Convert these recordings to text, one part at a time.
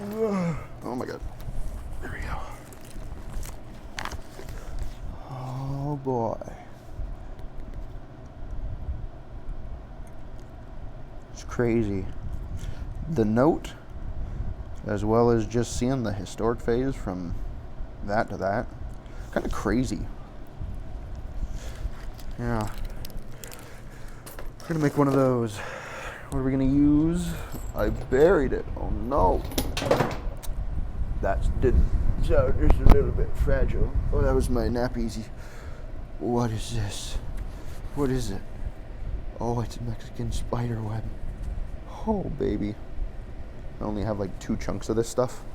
Oh my god. There we go. Oh boy. It's crazy. The note, as well as just seeing the historic phase from that to that, kind of crazy. Yeah. We're gonna make one of those. What are we gonna use? I buried it. Oh no. That did sound just a little bit fragile. Oh, that was my nap easy. What is this? What is it? Oh, it's a Mexican spiderweb. Oh, baby. I only have like 2 chunks of this stuff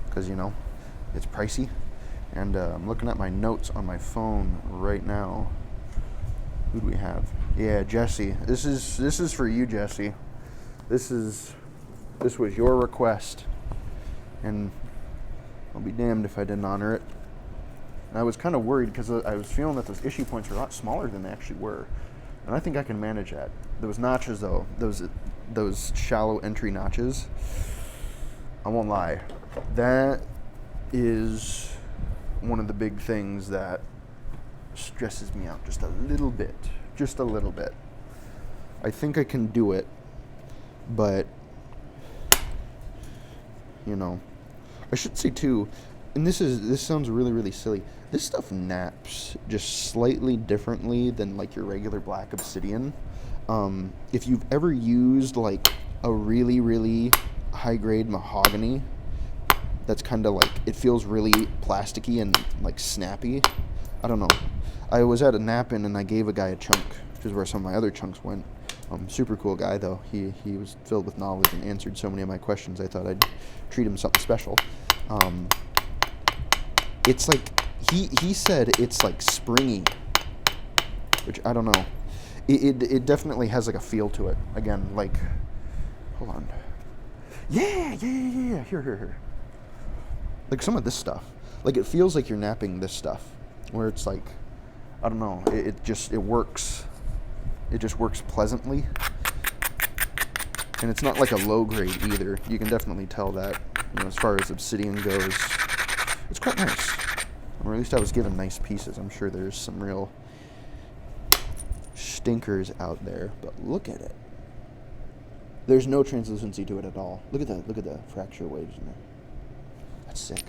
because, you know, it's pricey. And I'm looking at my notes on my phone right now. Who do we have? Yeah, Jesse. This is for you, Jesse. This was your request. And I'll be damned if I didn't honor it. And I was kind of worried because I was feeling that those issue points were a lot smaller than they actually were. And I think I can manage that. Those notches, though, those shallow entry notches, I won't lie, that is one of the big things that stresses me out just a little bit. Just a little bit. I think I can do it, but, you know, I should say too, and this sounds really, really silly, this stuff naps just slightly differently than like your regular black obsidian. If you've ever used like a really, really high grade mahogany, that's kind of like, it feels really plasticky and like snappy. I don't know. I was at a nap-in and I gave a guy a chunk, which is where some of my other chunks went. Super cool guy though. He was filled with knowledge and answered so many of my questions. I thought I'd treat him something special. It's like, he said it's like springy, which I don't know. It definitely has like a feel to it. Again, like, hold on. Yeah. Here. Like some of this stuff. Like it feels like you're napping this stuff, where it's like, I don't know. It works. It just works pleasantly. And it's not like a low grade either. You can definitely tell that, you know, as far as obsidian goes. It's quite nice. Or at least I was given nice pieces. I'm sure there's some real stinkers out there, but look at it. There's no translucency to it at all. Look at the fracture waves in there. That's sick.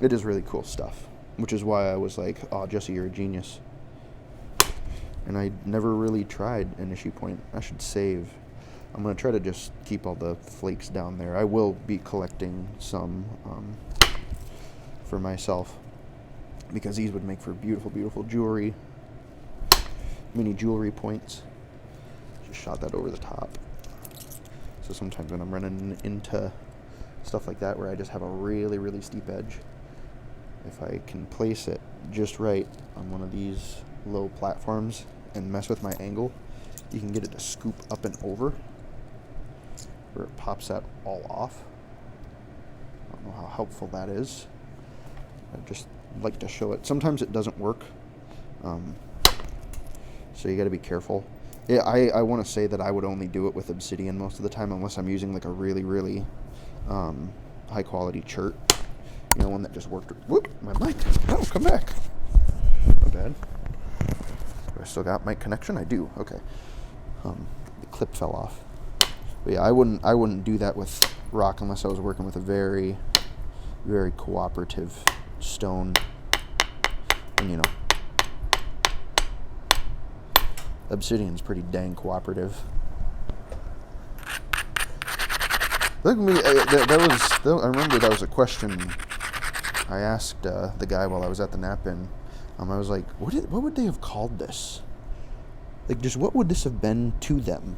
It is really cool stuff, which is why I was like, oh, Jesse, you're a genius. And I never really tried an issue point. I should save. I'm going to try to just keep all the flakes down there. I will be collecting some for myself, because these would make for beautiful, beautiful jewelry. Mini jewelry points. Just shot that over the top. So sometimes when I'm running into stuff like that where I just have a really, really steep edge, if I can place it just right on one of these low platforms and mess with my angle, you can get it to scoop up and over where it pops that all off. I don't know how helpful that is. I just like to show it. Sometimes it doesn't work, so you got to be careful. Yeah, I want to say that I would only do it with obsidian most of the time, unless I'm using like a really, really high quality chert. You know, one that just worked. Whoop, my mic. Oh, come back. Not bad. Do I still got mic connection? I do. Okay. The clip fell off. But yeah, I wouldn't do that with rock unless I was working with a very, very cooperative stone. And you know, obsidian's pretty dang cooperative. Look at me. I remember that was a question I asked the guy while I was at the nap-in. I was like, what would they have called this? Like, just what would this have been to them?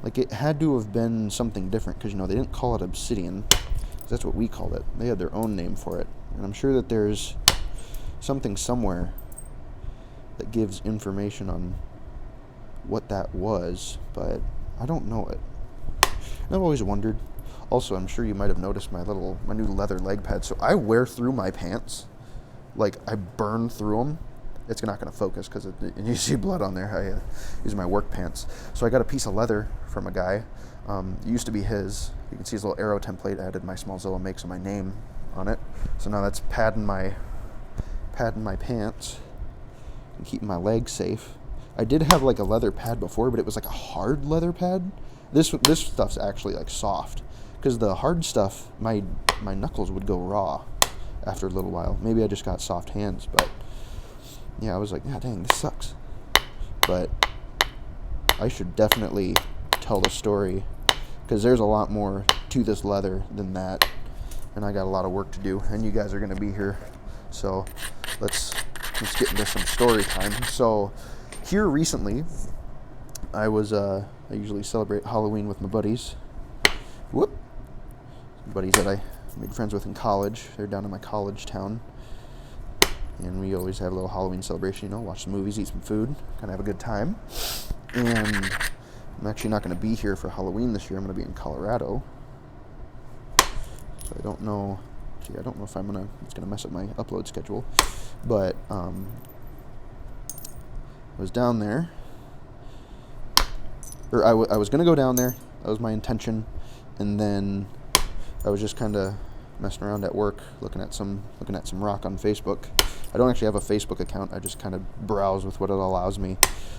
Like, it had to have been something different, because, you know, they didn't call it obsidian. That's what we called it. They had their own name for it. And I'm sure that there's something somewhere that gives information on what that was, but I don't know it. And I've always wondered. Also, I'm sure you might have noticed my new leather leg pads. So I wear through my pants. Like, I burn through them. it's not going to focus because you see blood on there. I use my work pants. So I got a piece of leather from a guy. It used to be his. You can see his little arrow template. I added my Smolzilla makes and my name on it. So now that's padding my pants and keeping my legs safe. I did have like a leather pad before, but it was like a hard leather pad. This stuff's actually like soft, because the hard stuff, my knuckles would go raw after a little while. Maybe I just got soft hands, but yeah, I was like, yeah, dang, this sucks. But I should definitely tell the story, because there's a lot more to this leather than that, and I got a lot of work to do, and you guys are going to be here, so let's get into some story time. So here recently, I usually celebrate Halloween with my buddies. Buddies that I made friends with in college. They're down in my college town. And we always have a little Halloween celebration, watch some movies, eat some food, kind of have a good time. And I'm actually not going to be here for Halloween this year. I'm going to be in Colorado. So I don't know if it's going to mess up my upload schedule. But I was down there. Or I was going to go down there. That was my intention. And then I was just kind of messing around at work, looking at some rock on Facebook. I don't actually have a Facebook account. I just kind of browse with what it allows me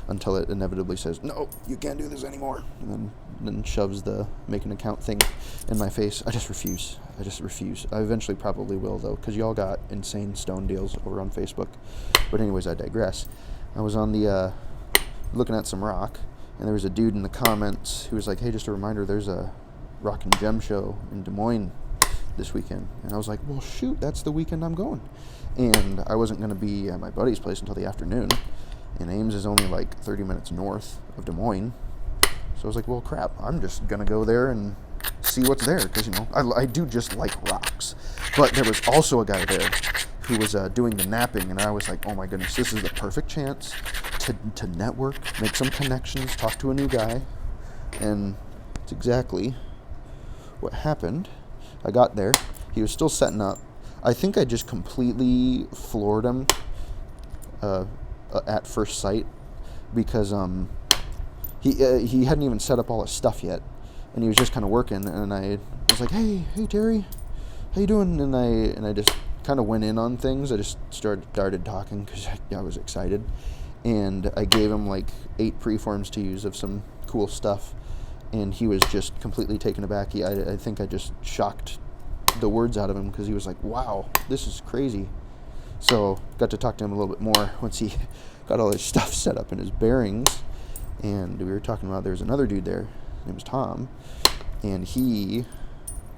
until it inevitably says, no, you can't do this anymore. And then shoves the make an account thing in my face. I just refuse. I eventually probably will, though, because y'all got insane stone deals over on Facebook. But anyways, I digress. I was on the looking at some rock, and there was a dude in the comments who was like, hey, just a reminder, there's a Rock and Gem show in Des Moines this weekend. And I was like, well, shoot, that's the weekend I'm going. And I wasn't going to be at my buddy's place until the afternoon. And Ames is only like 30 minutes north of Des Moines. So I was like, well, crap, I'm just going to go there and see what's there. Because, I do just like rocks. But there was also a guy there who was doing the napping. And I was like, oh, my goodness, this is the perfect chance to network, make some connections, talk to a new guy. And it's exactly what happened. I got there. He was still setting up. I think I just completely floored him at first sight, because he hadn't even set up all his stuff yet, and he was just kind of working. And I was like, hey Terry, how you doing? And I just kind of went in on things. I just started talking because I was excited, and I gave him like 8 preforms to use of some cool stuff. And he was just completely taken aback. I think I just shocked the words out of him, because he was like, wow, this is crazy. So got to talk to him a little bit more once he got all his stuff set up and his bearings. And we were talking about, there was another dude there. His name was Tom. And he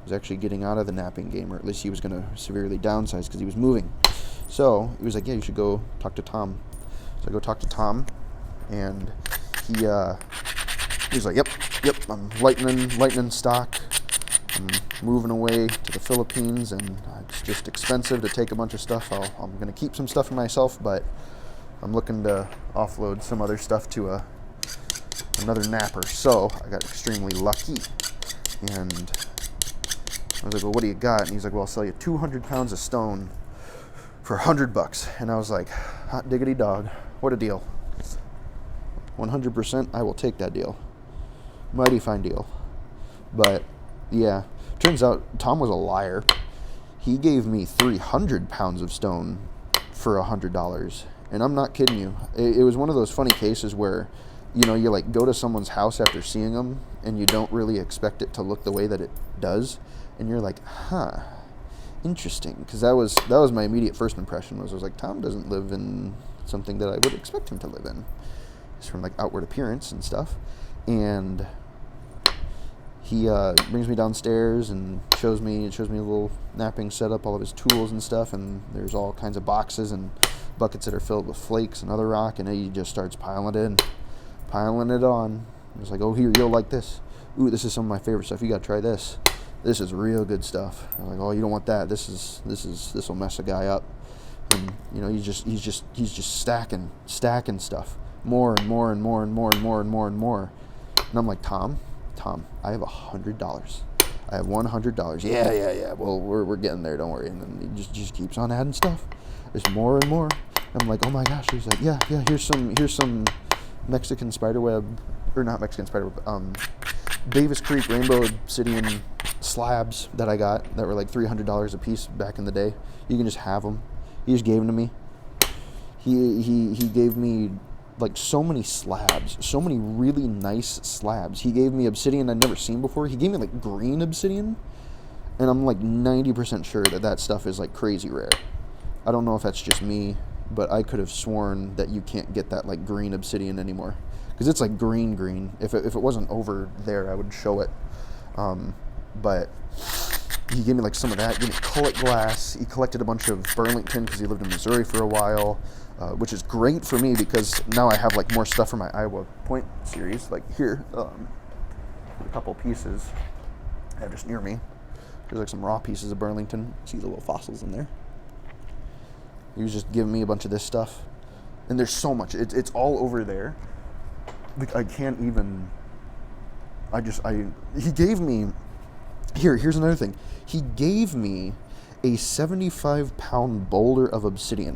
was actually getting out of the napping game, or at least he was going to severely downsize because he was moving. So he was like, yeah, you should go talk to Tom. So I go talk to Tom, and he was like, yep, I'm lightening stock. I'm moving away to the Philippines, and it's just expensive to take a bunch of stuff. I'm going to keep some stuff for myself, but I'm looking to offload some other stuff to another napper. So I got extremely lucky, and I was like, well, what do you got? And he's like, well, I'll sell you 200 pounds of stone for $100. And I was like, hot diggity dog, what a deal. 100% I will take that deal. Mighty fine deal. But yeah, turns out Tom was a liar. He gave me 300 pounds of stone for $100, and I'm not kidding you. It was one of those funny cases where, you like go to someone's house after seeing them, and you don't really expect it to look the way that it does, and you're like, huh, interesting. Because that was my immediate first impression. I was like, Tom doesn't live in something that I would expect him to live in. It's from like outward appearance and stuff. And he brings me downstairs and shows me a little napping setup, all of his tools and stuff, and there's all kinds of boxes and buckets that are filled with flakes and other rock, and he just starts piling it on. He's like, oh, here, you'll like this. Ooh, this is some of my favorite stuff. You gotta try this. This is real good stuff. I'm like, oh, you don't want that. This will mess a guy up. And he's just stacking stuff, more and more and more and more and more and more and more. And I'm like, Tom, I have $100. I have $100. Yeah. Well, we're getting there. Don't worry. And then he just keeps on adding stuff. There's more and more. I'm like, oh my gosh. He's like, yeah, here's some Mexican spiderweb, or not Mexican spiderweb, Davis Creek Rainbow Obsidian slabs that I got that were like $300 a piece back in the day. You can just have them. He just gave them to me. He gave me like so many slabs, so many really nice slabs. He gave me obsidian I'd never seen before. He gave me like green obsidian, and I'm like 90% sure that stuff is like crazy rare. I don't know if that's just me, but I could have sworn that you can't get that like green obsidian anymore, because it's like green. If it wasn't over there, I would show it. But he gave me like some of that. He gave me cullet glass. He collected a bunch of Burlington because he lived in Missouri for a while, which is great for me because now I have like more stuff for my Iowa Point series. Like here, a couple pieces I have just near me. There's like some raw pieces of Burlington. See the little fossils in there. He was just giving me a bunch of this stuff, and there's so much. It's all over there. Like I can't even. He gave me. Here's another thing. He gave me a 75-pound boulder of obsidian.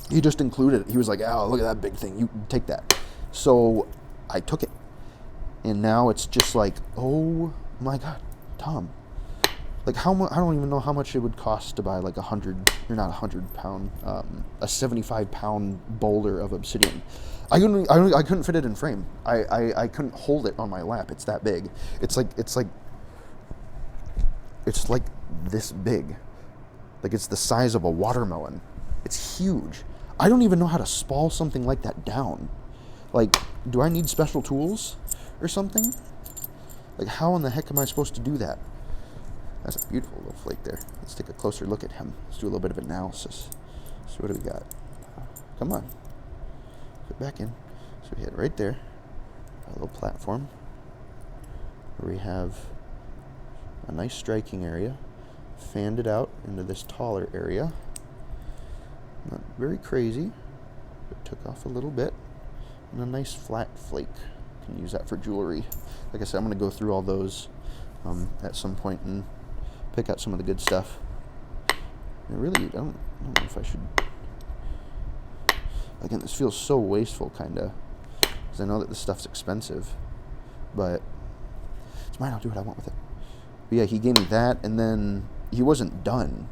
He just included it. He was like, oh, look at that big thing. You take that. So I took it. And now it's just like, oh my God, Tom. Like how much? I don't even know how much it would cost to buy like a 75-pound boulder of obsidian. I couldn't fit it in frame. I couldn't hold it on my lap. It's that big. It's like this big. Like it's the size of a watermelon. It's huge. I don't even know how to spall something like that down. Like, do I need special tools or something? Like, how in the heck am I supposed to do that? That's a beautiful little flake there. Let's take a closer look at him. Let's do a little bit of analysis. So what do we got? Come on. Fit back in. So we had right there a little platform where we have a nice striking area, fanned it out into this taller area. Not very crazy, but took off a little bit. And a nice flat flake. Can use that for jewelry. Like I said, I'm going to go through all those at some point and pick out some of the good stuff. I don't know if I should. Again, this feels so wasteful, kind of, because I know that this stuff's expensive, but it's mine. I'll do what I want with it. But yeah, he gave me that, and then he wasn't done.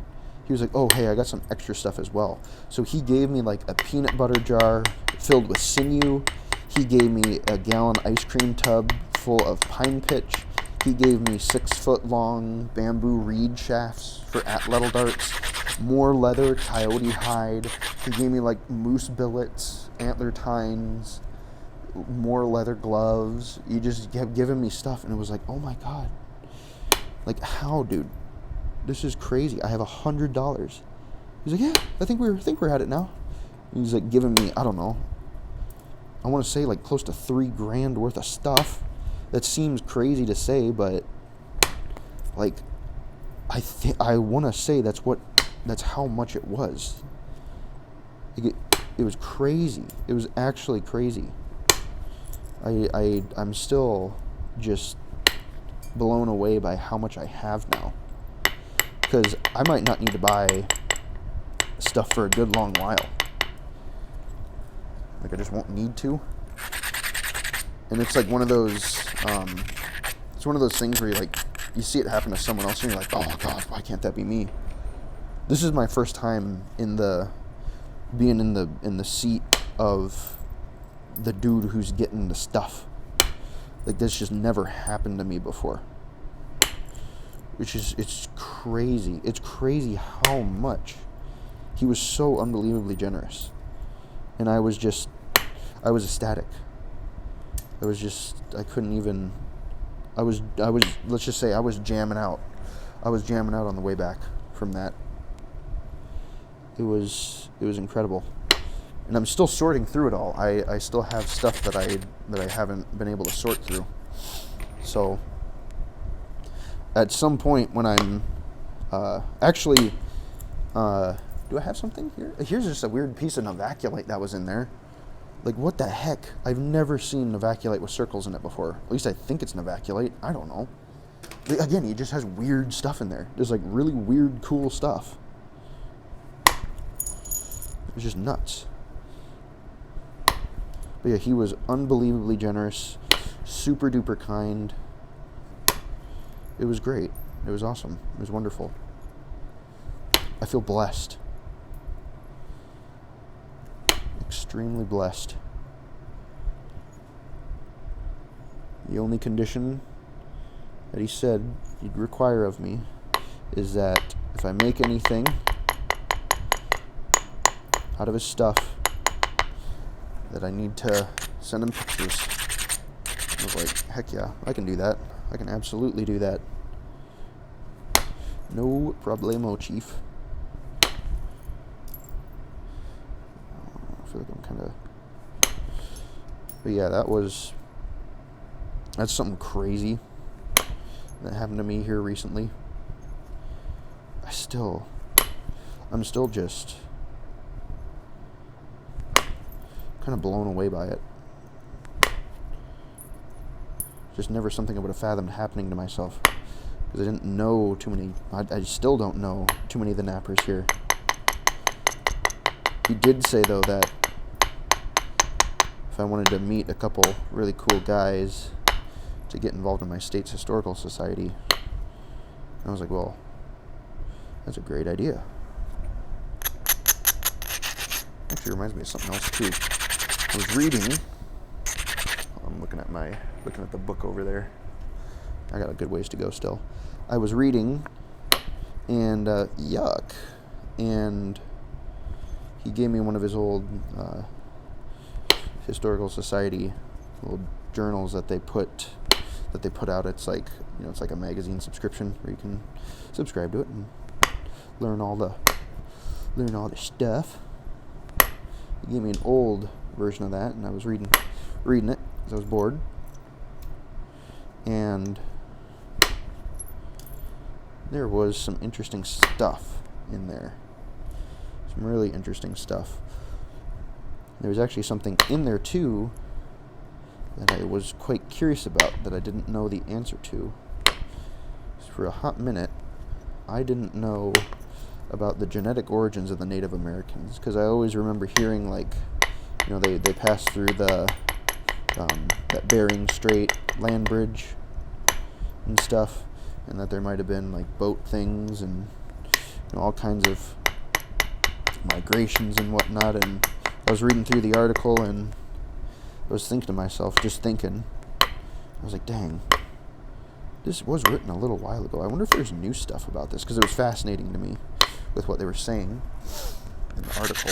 He was like, oh, hey, I got some extra stuff as well. So he gave me like a peanut butter jar filled with sinew. He gave me a gallon ice cream tub full of pine pitch. He gave me 6-foot-long bamboo reed shafts for atlatl darts, more leather, coyote hide. He gave me like moose billets, antler tines, more leather gloves. He just kept giving me stuff, and it was like, oh my God. Like, how, dude? This is crazy. I have $100. He's like, yeah, I think we're at it now. And he's like giving me, I don't know, I want to say like close to $3,000 worth of stuff. That seems crazy to say, but like I want to say that's how much it was. Like it was crazy. It was actually crazy. I'm still just blown away by how much I have now. Because I might not need to buy stuff for a good long while. Like I just won't need to. And it's like one of those, it's one of those things where you see it happen to someone else and you're like, oh God, why can't that be me? This is my first time being in the seat of the dude who's getting the stuff. Like this just never happened to me before. It's crazy. It's crazy how much. He was so unbelievably generous. And I was ecstatic. I couldn't even, let's just say I was jamming out. I was jamming out on the way back from that. It was incredible. And I'm still sorting through it all. I still have stuff that I haven't been able to sort through. So at some point when I'm do I have something here? Here's just a weird piece of novaculite that was in there. Like, what the heck? I've never seen novaculite with circles in it before. At least I think it's novaculite. I don't know. Again, he just has weird stuff in there. There's like really weird, cool stuff. was just nuts. But yeah, he was unbelievably generous, super duper kind. It was great. It was awesome. It was wonderful. I feel blessed. Extremely blessed. The only condition that he said he'd require of me is that if I make anything out of his stuff, that I need to send him pictures. I was like, heck yeah, I can do that. I can absolutely do that. No problemo, chief. I feel like I'm kind of... But yeah, that's something crazy that happened to me here recently. I'm still just kind of blown away by it. Just never something I would have fathomed happening to myself, because I didn't know too many. I still don't know too many of the nappers here. He did say though that if I wanted to meet a couple really cool guys to get involved in my state's historical society, I was like, well, that's a great idea. Actually reminds me of something else too. I was reading. I'm looking at the book over there. I got a good ways to go still. I was reading, and yuck, and he gave me one of his old historical society little journals that they put out. It's like, it's like a magazine subscription where you can subscribe to it and learn all the stuff. He gave me an old version of that, and I was reading it because I was bored. And there was some interesting stuff in there. Some really interesting stuff. There was actually something in there too that I was quite curious about that I didn't know the answer to. For a hot minute, I didn't know about the genetic origins of the Native Americans, because I always remember hearing, like, they passed through that Bering Strait land bridge and stuff, and that there might have been like boat things and all kinds of migrations and whatnot. And I was reading through the article, and I was thinking to myself, I was like, dang, this was written a little while ago. I wonder if there's new stuff about this, because it was fascinating to me with what they were saying in the article.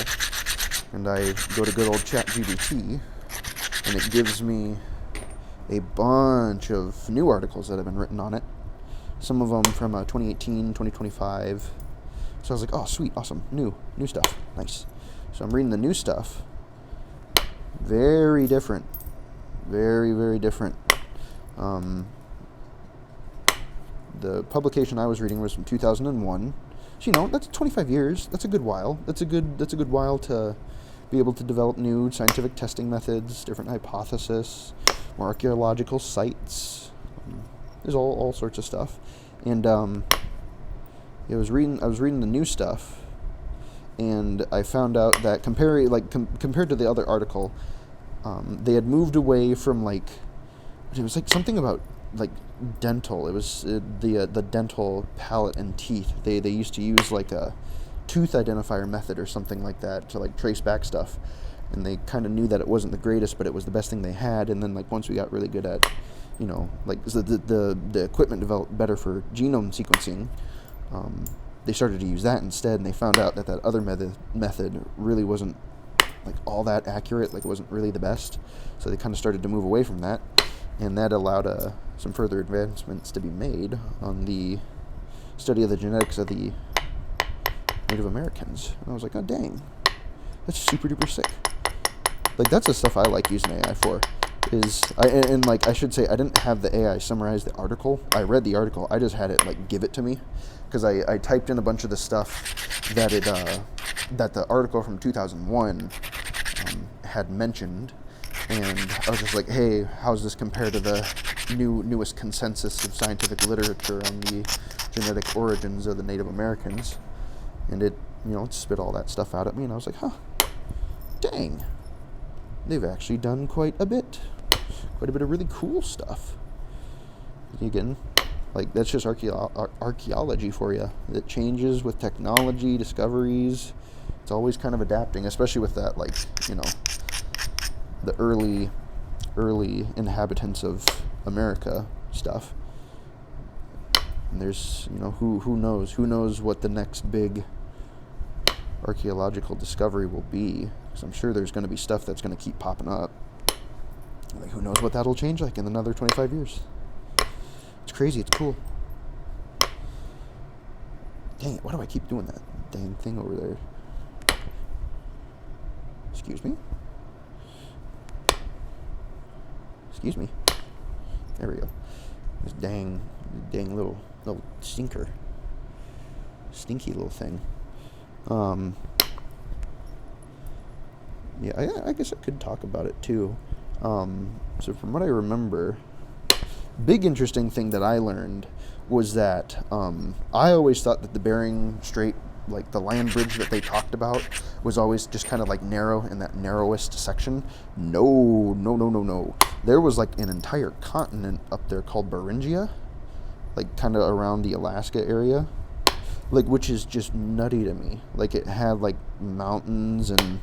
And I go to good old ChatGPT, and it gives me a bunch of new articles that have been written on it. Some of them from 2018, 2025. So I was like, oh, sweet, awesome, new stuff, nice. So I'm reading the new stuff. Very different. Very, very different. The publication I was reading was from 2001. So, that's 25 years. That's a good while. That's a good while to be able to develop new scientific testing methods, different hypotheses, more archaeological sites. There's all sorts of stuff. And I was reading the new stuff, and I found out that compared to the other article, they had moved away from it was like something about like dental. It was the dental palate and teeth. They used to use like a tooth identifier method or something like that to like trace back stuff, and they kind of knew that it wasn't the greatest, but it was the best thing they had. And then like once we got really good at the equipment developed better for genome sequencing, they started to use that instead, and they found out that other method really wasn't like all that accurate. Like it wasn't really the best, so they kind of started to move away from that, and that allowed some further advancements to be made on the study of the genetics of the Native Americans. And I was like, oh dang, that's super duper sick. Like that's the stuff I like using AI for. I should say, I didn't have the AI summarize the article. I read the article. I just had it like give it to me, because I typed in a bunch of the stuff that the article from 2001 had mentioned, and I was just like, hey, how's this compare to the newest consensus of scientific literature on the genetic origins of the Native Americans? And it spit all that stuff out at me, and I was like, huh, dang, they've actually done quite a bit of really cool stuff. Again, like, that's just archaeology for you. It changes with technology, discoveries. It's always kind of adapting, especially with that, like, you know, the early inhabitants of America stuff. And there's, you know, who knows what the next big archaeological discovery will be. Because I'm sure there's going to be stuff that's going to keep popping up. Like, who knows what that'll change like in another 25 years. It's crazy. It's cool. Dang it, why do I keep doing that dang thing over there? Excuse me? Excuse me. There we go. This dang little stinker. Stinky little thing. Yeah, I guess I could talk about it too. So from what I remember, big interesting thing that I learned was that I always thought that the Bering Strait, like the land bridge that they talked about, was always just kind of like narrow in that narrowest section. No. There was like an entire continent up there called Beringia, like kind of around the Alaska area, like, which is just nutty to me. Like, it had like mountains and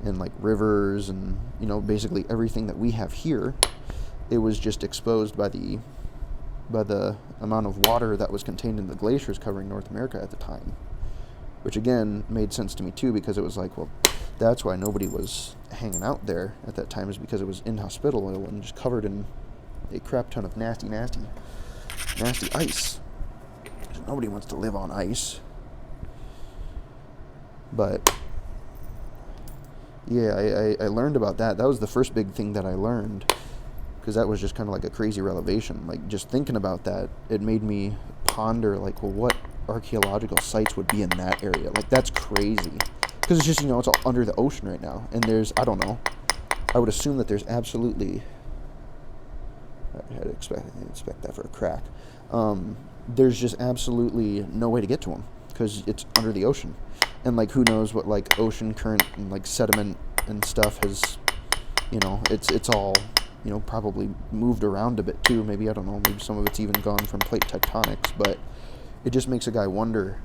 like rivers and, you know, basically everything that we have here. It was just exposed by the amount of water that was contained in the glaciers covering North America at the time. Which again made sense to me too, because it was like, well, that's why nobody was hanging out there at that time, is because it was inhospitable and just covered in a crap ton of nasty ice. Nobody wants to live on ice. But yeah, I learned about that. That was the first big thing that I learned, because that was just kind of like a crazy revelation. Like, just thinking about that, it made me ponder, like, well, what archaeological sites would be in that area? Like, that's crazy, because it's just, you know, it's all under the ocean right now, and there's, I don't know, I would assume that there's absolutely, I had to expect that for a crack. There's just absolutely no way to get to them, because it's under the ocean. And, like, who knows what, like, ocean current and, like, sediment and stuff has, you know, it's all, you know, probably moved around a bit too. Maybe, I don't know, maybe some of it's even gone from plate tectonics, but it just makes a guy wonder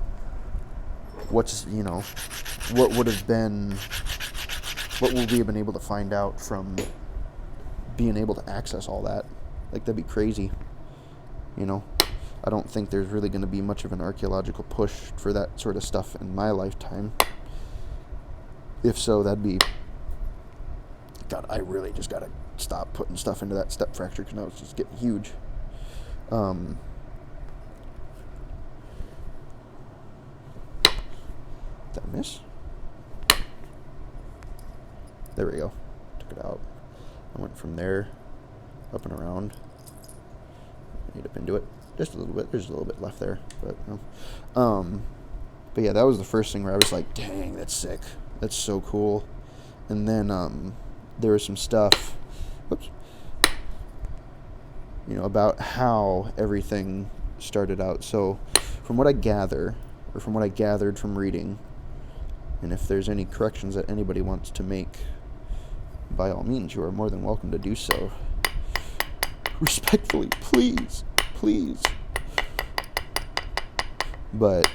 what's, you know, what would have been, what would we have been able to find out from being able to access all that. Like, that'd be crazy, you know. I don't think there's really going to be much of an archaeological push for that sort of stuff in my lifetime. If so, that'd be, God, I really just got to stop putting stuff into that step fracture, because now it's just getting huge. Did I miss? There we go. Took it out. I went from there, up and around. Need up into it. Just a little bit. There's a little bit left there, but no. But yeah, that was the first thing where I was like, dang, that's sick. That's so cool. And then there was some stuff, you know, about how everything started out. So from what I gather, or from what I gathered from reading, and if there's any corrections that anybody wants to make, by all means, you are more than welcome to do so. Respectfully, please. But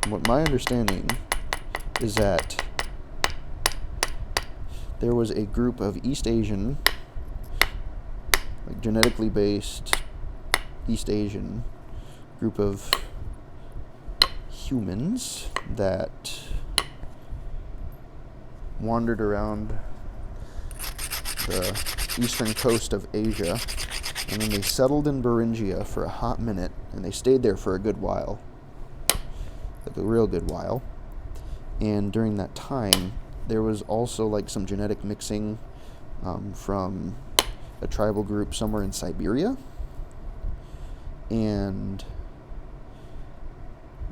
what my understanding is that there was a group of East Asian, like genetically based East Asian group of humans that wandered around the eastern coast of Asia, and then they settled in Beringia for a hot minute, and they stayed there for a good while, like a real good while. And during that time, there was also like some genetic mixing from a tribal group somewhere in Siberia, and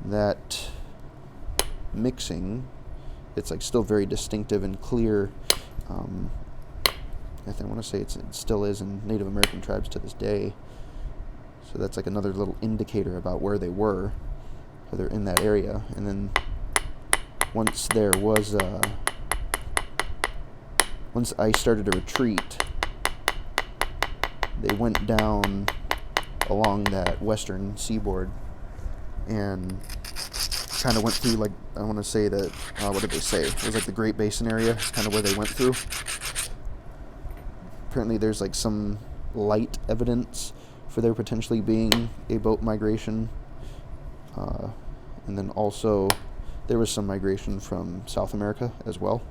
that mixing, it's like still very distinctive and clear. I want to say it still is in Native American tribes to this day. So that's like another little indicator about where they were. So they're in that area. And then once there was once ice started to retreat, they went down along that western seaboard and kind of went through, like, I want to say that, what did they say? It was like the Great Basin area, kind of where they went through. Apparently there's like some light evidence for there potentially being a boat migration. And then also there was some migration from South America as well,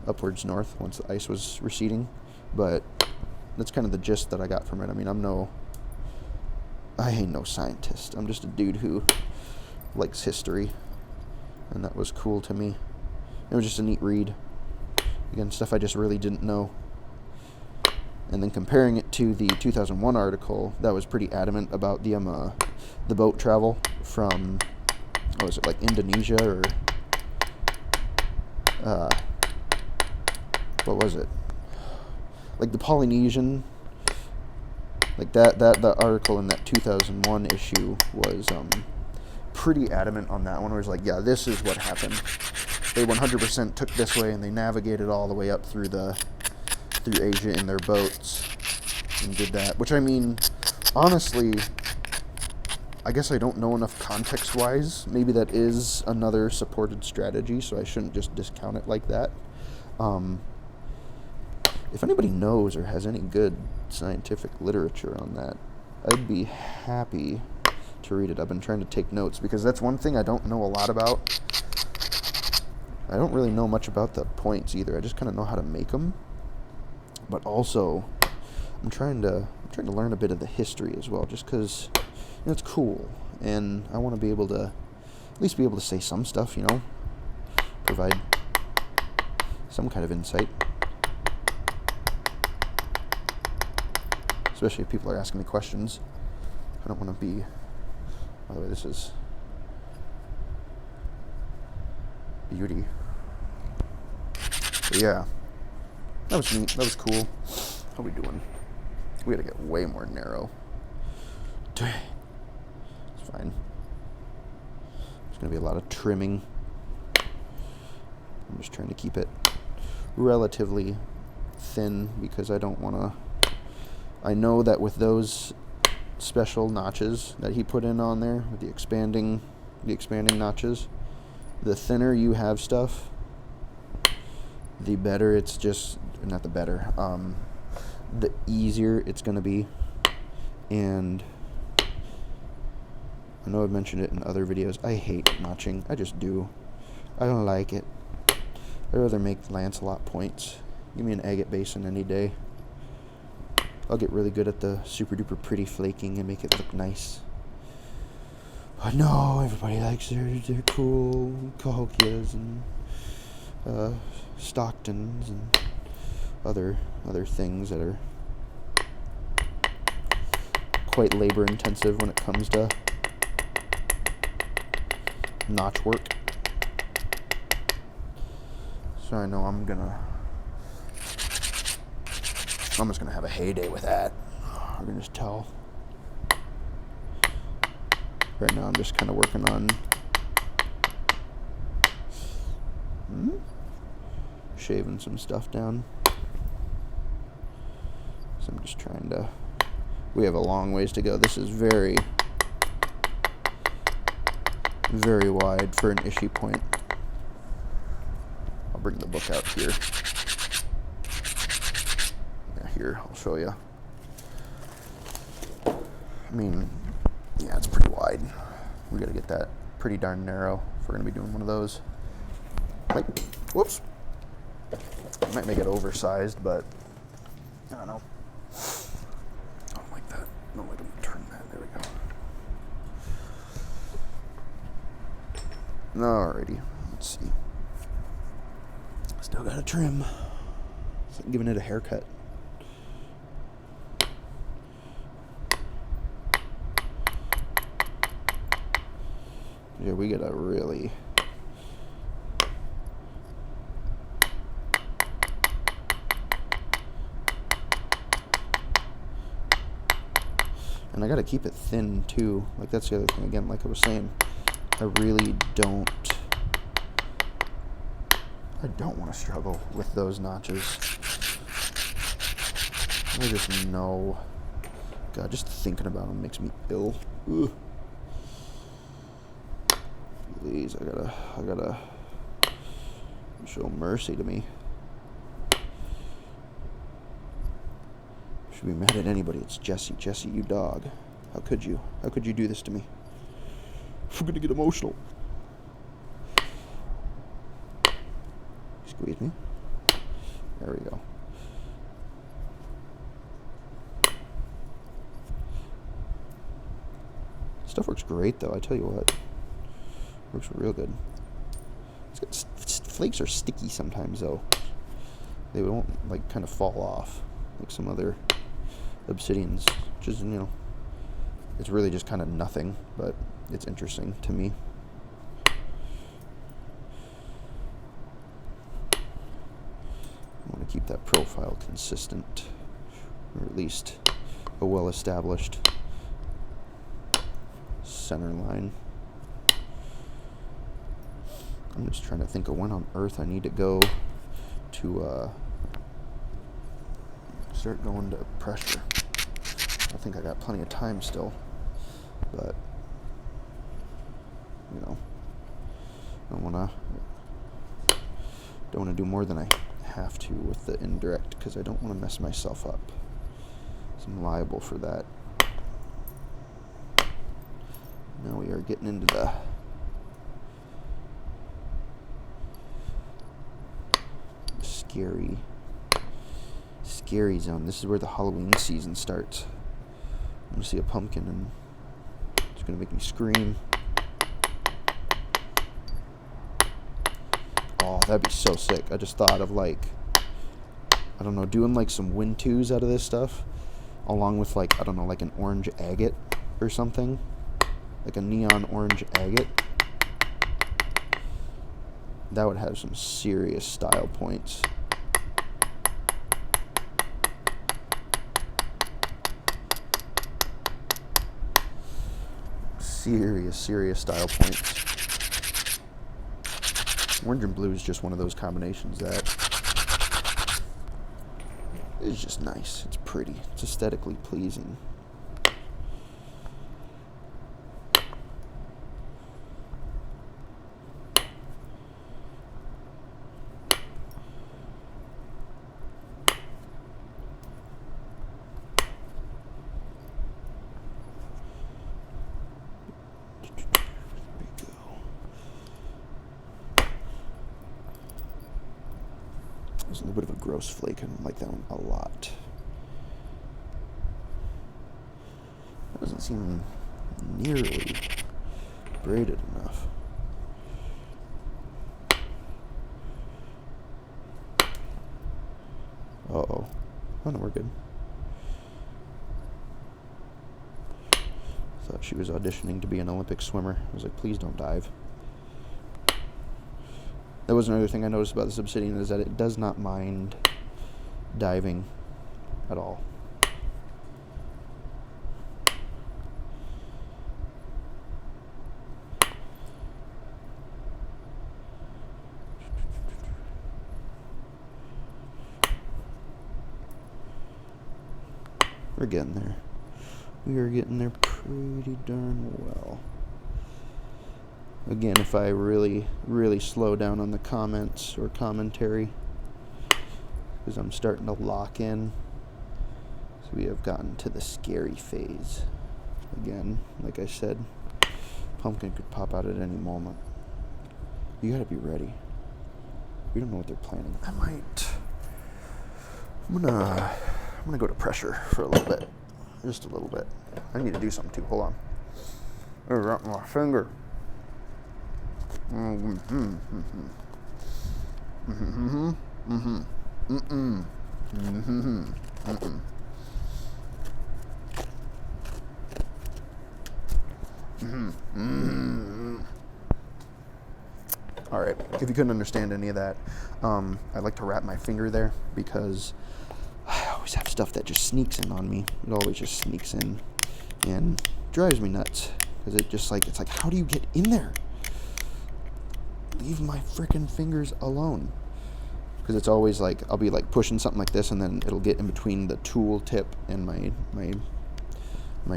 upwards north once the ice was receding. But that's kind of the gist that I got from it. I mean, I ain't no scientist. I'm just a dude who likes history, and that was cool to me. It was just a neat read. Again, stuff I just really didn't know. And then comparing it to the 2001 article, that was pretty adamant about the boat travel from, what was it, like Indonesia or what was it? Like the Polynesian, like that article in that 2001 issue was pretty adamant on that one, where it's like, yeah, this is what happened. They 100% took this way and they navigated all the way up through Asia in their boats and did that. Which, I mean, honestly, I guess I don't know enough context-wise. Maybe that is another supported strategy, so I shouldn't just discount it like that. If anybody knows or has any good scientific literature on that, I'd be happy to read it. I've been trying to take notes because that's one thing I don't know a lot about. I don't really know much about the points either. I just kind of know how to make them. But also, I'm trying to learn a bit of the history as well, just because it's cool, and I want to be able to at least be able to say some stuff, provide some kind of insight. Especially if people are asking me questions. I don't want to be... By the way, this is beauty. But yeah. That was neat. That was cool. How are we doing? We gotta get way more narrow. It's fine. There's gonna be a lot of trimming. I'm just trying to keep it relatively thin because I don't want to... I know that with those special notches that he put in on there, with the expanding notches, the thinner you have stuff, the better it's just... Not the better. The easier it's going to be. And I know I've mentioned it in other videos. I hate notching. I just do. I don't like it. I'd rather make Lancelot points. Give me an agate basin any day. I'll get really good at the super duper pretty flaking and make it look nice. But no, everybody likes their cool Cahokias and Stocktons and other things that are quite labor intensive when it comes to notch work. So I know I'm just gonna have a heyday with that. I can just tell. Right now I'm just kind of working on shaving some stuff down. So I'm just trying to... We have a long ways to go. This is very, very wide for an Ishi point. I'll bring the book out here. Yeah, here, I'll show you. I mean, yeah, it's pretty wide. We gotta get that pretty darn narrow if we're gonna be doing one of those. Like, whoops. I might make it oversized, but I don't know. I don't like that. No, I don't turn that. There we go. Alrighty. Let's see. Still got to trim. It's like giving it a haircut. Yeah, we gotta really... And I gotta keep it thin too. Like, that's the other thing. Again, like I was saying, I really don't... I don't want to struggle with those notches. I just know. God, just thinking about them makes me ill. Ugh. Please, I gotta show mercy to me. Should be mad at anybody. It's Jesse. Jesse, you dog. How could you? How could you do this to me? I'm gonna get emotional. Squeeze me. There we go. Stuff works great, though. I tell you what, works real good. Flakes are sticky sometimes, though. They won't like kind of fall off like some other Obsidians, which is, you know, it's really just kind of nothing, but it's interesting to me. I want to keep that profile consistent, or at least a well-established center line. I'm just trying to think of when on earth I need to go to start going to pressure. I think I got plenty of time still, but you know, don't want to do more than I have to with the indirect, because I don't want to mess myself up. So I'm liable for that. Now we are getting into the scary zone. This is where the Halloween season starts. I'm gonna see a pumpkin and it's gonna make me scream. Oh, that'd be so sick. I just thought of, like, I don't know, doing like some wind twos out of this stuff, along with, like, I don't know, like an orange agate or something. Like a neon orange agate. That would have some serious style points. Serious style points. Orange and blue is just one of those combinations that is just nice. It's pretty. It's aesthetically pleasing. There's a little bit of a gross flake. I don't like that one a lot. That doesn't seem nearly braided enough. Uh-oh. Oh, no, we're good. Thought she was auditioning to be an Olympic swimmer. I was like, please don't dive. That was another thing I noticed about this Obsidian, is that it does not mind diving at all. We're getting there. We are getting there pretty darn well. Again, if I really slow down on the comments or commentary, because I'm starting to lock in. So we have gotten to the scary phase. Again, like I said, pumpkin could pop out at any moment. You gotta be ready. We don't know what they're planning. I'm gonna go to pressure for a little bit. Just a little bit. I need to do something too. Hold on. Around my finger. All right. If you couldn't understand any of that, I like to wrap my finger there because I always have stuff that just sneaks in on me. It always just sneaks in and drives me nuts because it's like, how do you get in there? Leave my frickin' fingers alone. because it's always like I'll be like pushing something like this, and then it'll get in between the tool tip and my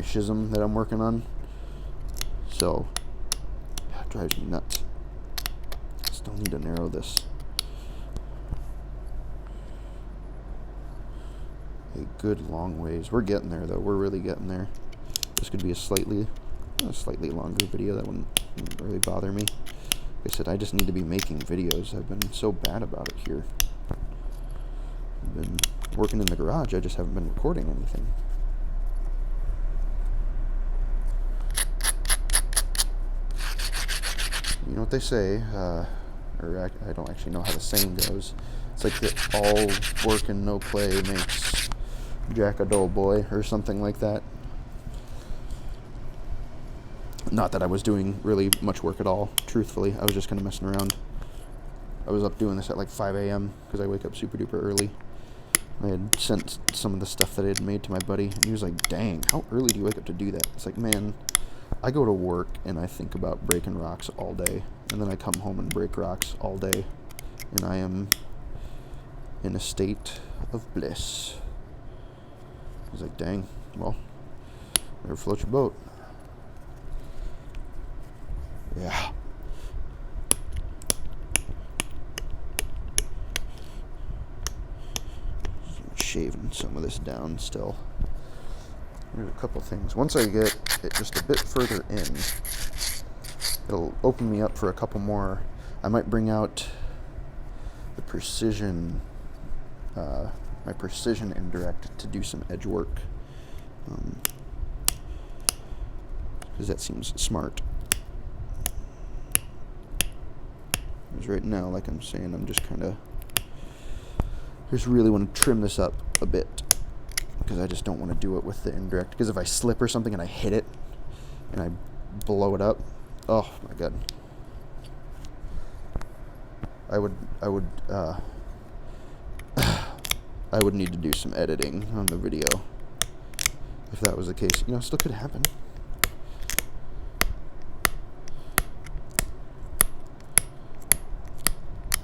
shim that I'm working on. So yeah, it drives me nuts. Still need to narrow this a good long ways. We're getting there though. We're really getting there. This could be a slightly longer video. That wouldn't really bother me. Like I said, I just need to be making videos. I've been so bad about it here. I've been working in the garage. I just haven't been recording anything. You know what they say, or I don't actually know how the saying goes. It's like that all work and no play makes Jack a dull boy, or something like that. Not that I was doing really much work at all, truthfully. I was just kind of messing around. I was up doing this at like 5 a.m. because I wake up super duper early. I had sent some of the stuff that I had made to my buddy, and he was like, dang, how early do you wake up to do that? It's like, man, I go to work and I think about breaking rocks all day, and then I come home and break rocks all day, and I am in a state of bliss. He's like, dang, well, never float your boat. Yeah. Shaving some of this down still. There's a couple things. Once I get it just a bit further in, it'll open me up for a couple more. I might bring out the precision, my precision indirect to do some edge work, because that seems smart. Because right now, like I'm saying, I'm just kind of just really want to trim this up a bit, because I just don't want to do it with the indirect. Because if I slip or something and I hit it and I blow it up, oh my god, I would need to do some editing on the video if that was the case. You know, still could happen.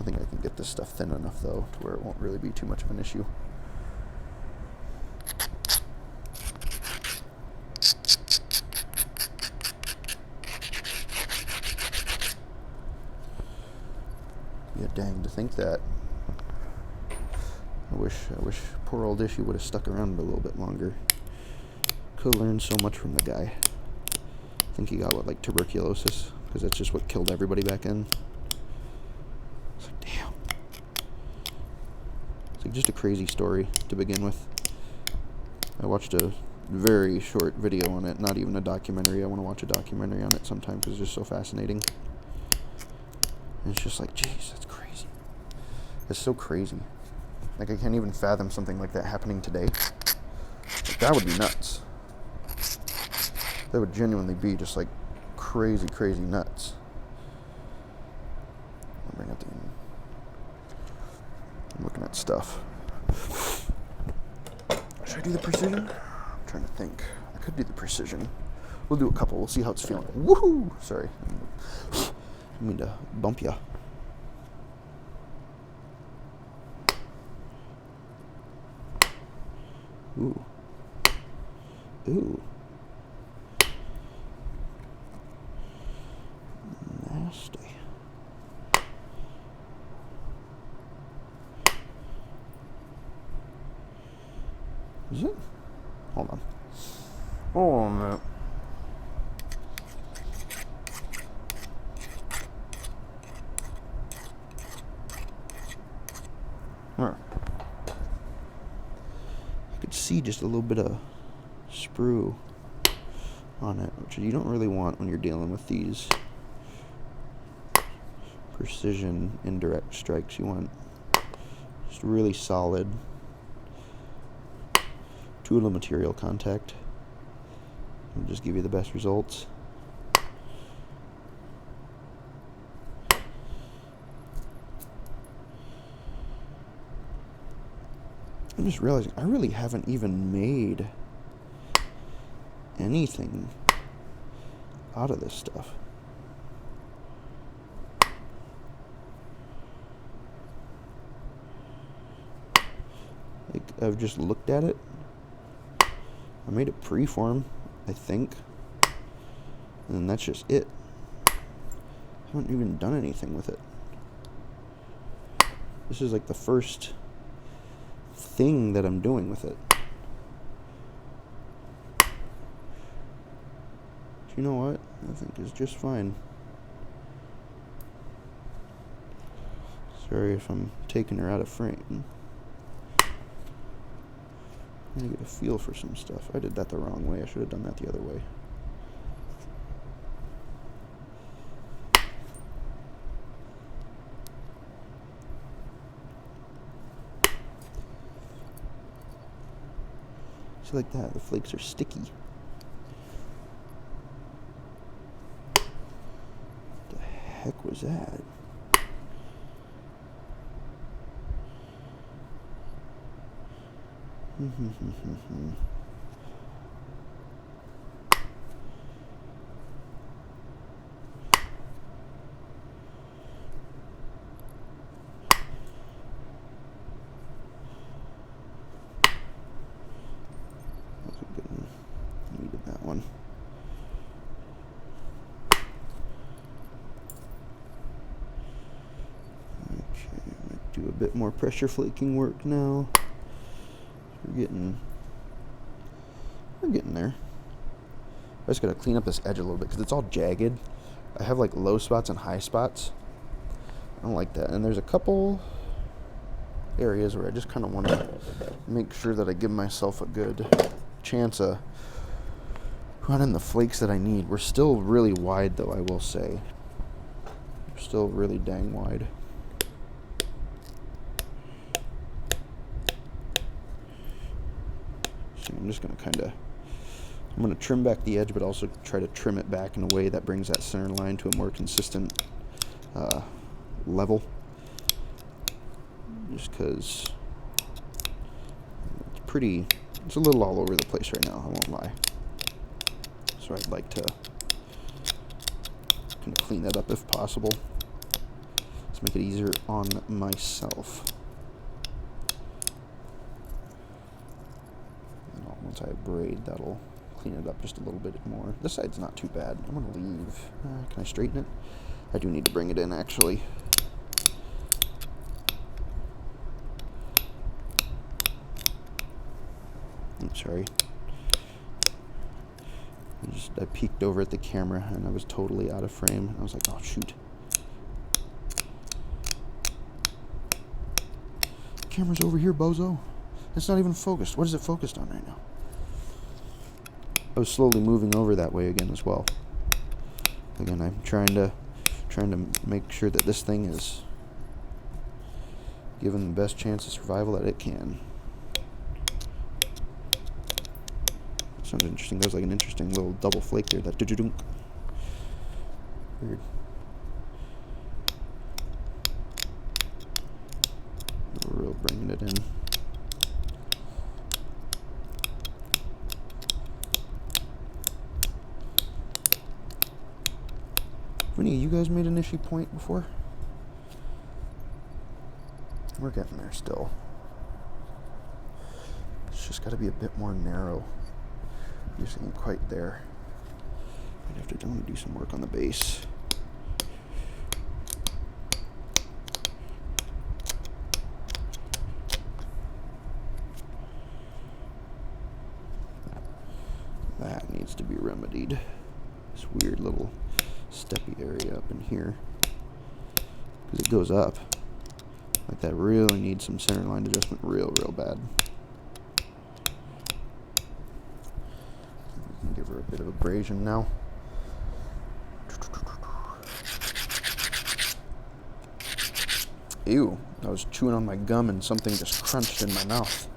I think I can get this stuff thin enough though to where it won't really be too much of an issue. Yeah, dang, to think that. I wish poor old Ishi would have stuck around a little bit longer. Could have learned so much from the guy. I think he got what, like tuberculosis, because that's just what killed everybody back then. It's like, damn. It's like just a crazy story to begin with. I watched a very short video on it, not even a documentary. I want to watch a documentary on it sometime because it's just so fascinating. And it's just like, jeez, that's crazy. It's so crazy. Like, I can't even fathom something like that happening today. Like, that would be nuts. That would genuinely be just like crazy, crazy nuts. I'll bring up the... I'm looking at stuff. Should I do the precision? I'm trying to think. I could do the precision. We'll do a couple. We'll see how it's feeling. Woohoo! Sorry. I mean to bump ya. Ooh. Ooh. Nasty. Is it? Hold on. Hold on a minute. Huh. I could see just a little bit of sprue on it, which you don't really want when you're dealing with these precision indirect strikes. You want just really solid tool to material contact. It'll just give you the best results. I'm just realizing I really haven't even made anything out of this stuff. I've just looked at it. I made it preform, I think. And that's just it. I haven't even done anything with it. This is like the first thing that I'm doing with it. You know what? I think it's just fine. Sorry if I'm taking her out of frame. I need to get a feel for some stuff. I did that the wrong way. I should have done that the other way. See, like that, the flakes are sticky. What the heck was that? Needed that one. Okay, I'm gonna do a bit more pressure flaking work now. We're getting there. I just gotta clean up this edge a little bit because it's all jagged. I have like low spots and high spots. I don't like that. And there's a couple areas where I just kind of want to make sure that I give myself a good chance of running the flakes that I need. We're still really wide though, I will say. We're still really dang wide. So I'm just going to I'm going to trim back the edge, but also try to trim it back in a way that brings that center line to a more consistent level. Just because it's a little all over the place right now, I won't lie. So I'd like to kind of clean that up if possible. Let's make it easier on myself. And once I braid, that'll clean it up just a little bit more. This side's not too bad. I'm going to leave. Can I straighten it? I do need to bring it in, actually. I'm sorry. I peeked over at the camera and I was totally out of frame. I was like, oh shoot. The camera's over here, bozo. It's not even focused. What is it focused on right now? I was slowly moving over that way again as well. Again, I'm trying to make sure that this thing is given the best chance of survival that it can. Sounds interesting. There's like an interesting little double flake there. That do-do-dunk. Weird. Real bringing it in. Have any of you guys made an Ishi point before? We're getting there still. It's just got to be a bit more narrow. Just ain't quite there. I'd have to do some work on the base. That needs to be remedied. This weird little steppy area up in here. Because it goes up. Like that really needs some center line adjustment real bad. Give her a bit of abrasion now. Ew, I was chewing on my gum and something just crunched in my mouth.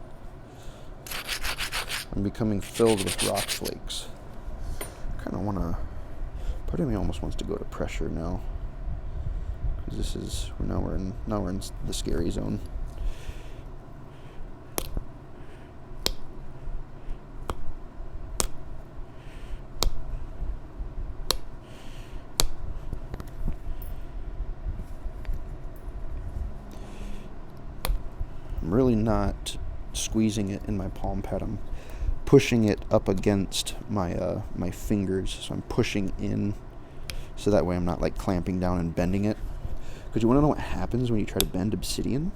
I'm becoming filled with rock flakes. Kind of want to, part of me almost wants to go to pressure now. Because this is, now we're in the scary zone. I'm really not squeezing it in my palm pad. I'm pushing it up against my my fingers, so I'm pushing in, so that way I'm not like clamping down and bending it. Because you want to know what happens when you try to bend obsidian?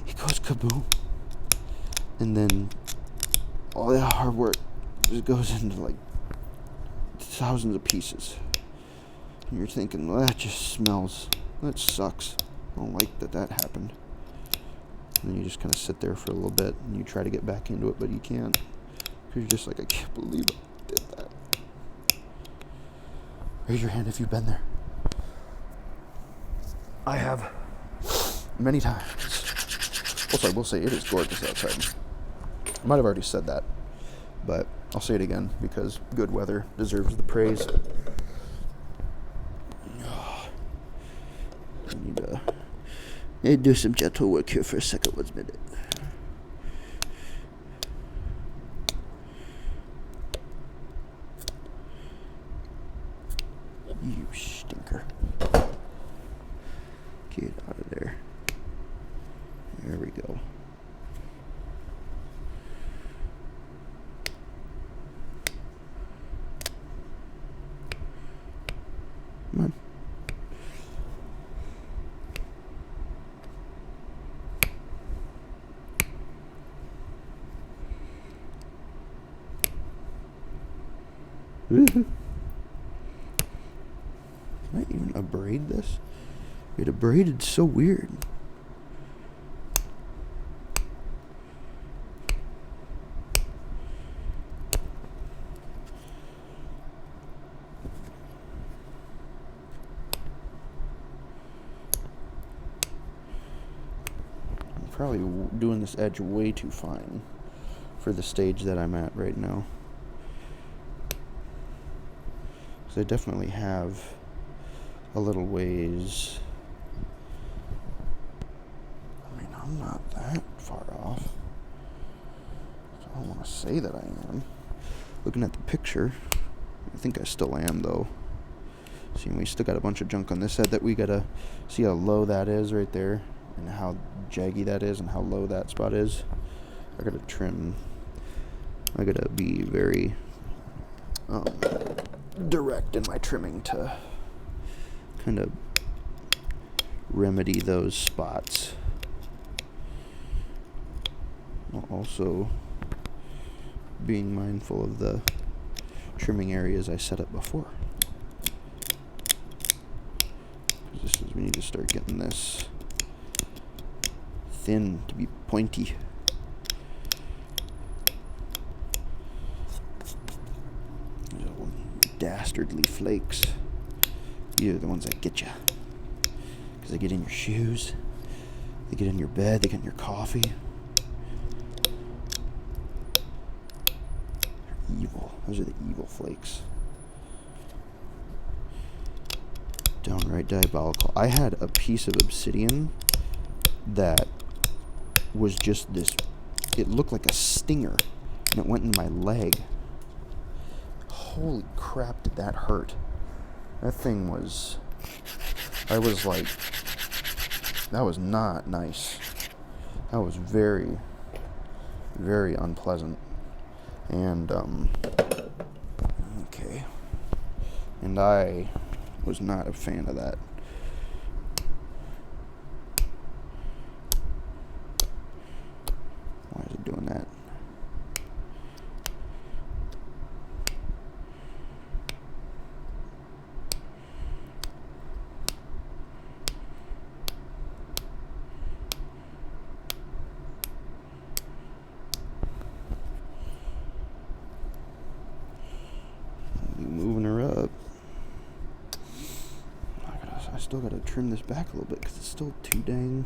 It goes kaboom, and then all that hard work just goes into like thousands of pieces. And you're thinking, well, that just smells. That sucks. I don't like that happened. And then you just kind of sit there for a little bit and you try to get back into it, but you can't. Because you're just like, I can't believe I did that. Raise your hand if you've been there. I have many times. Also, I will say it is gorgeous outside. I might have already said that, but I'll say it again because good weather deserves the praise. I need to do some gentle work here for a second. 1 minute. You stinker. Get out of there. There we go. Come on. Can I even abrade this? It abraded so weird. I'm probably doing this edge way too fine for the stage that I'm at right now. I definitely have a little ways. I mean, I'm not that far off. So I don't want to say that I am. Looking at the picture, I think I still am, though. See, we still got a bunch of junk on this head that we gotta see how low that is right there, and how jaggy that is, and how low that spot is. I gotta trim. I gotta be very direct in my trimming to kind of remedy those spots, while also being mindful of the trimming areas I set up before. This is, we need to start getting this thin to be pointy. Dastardly flakes. These are the ones that get you. Because they get in your shoes, they get in your bed, they get in your coffee. They're evil. Those are the evil flakes. Downright diabolical. I had a piece of obsidian that was just this, it looked like a stinger, and it went in my leg. Holy crap, did that hurt. That thing was, I was like, that was not nice. That was very, very unpleasant. And, okay. And I was not a fan of that. Why is it doing that? Moving her up. I still gotta trim this back a little bit because it's still too dang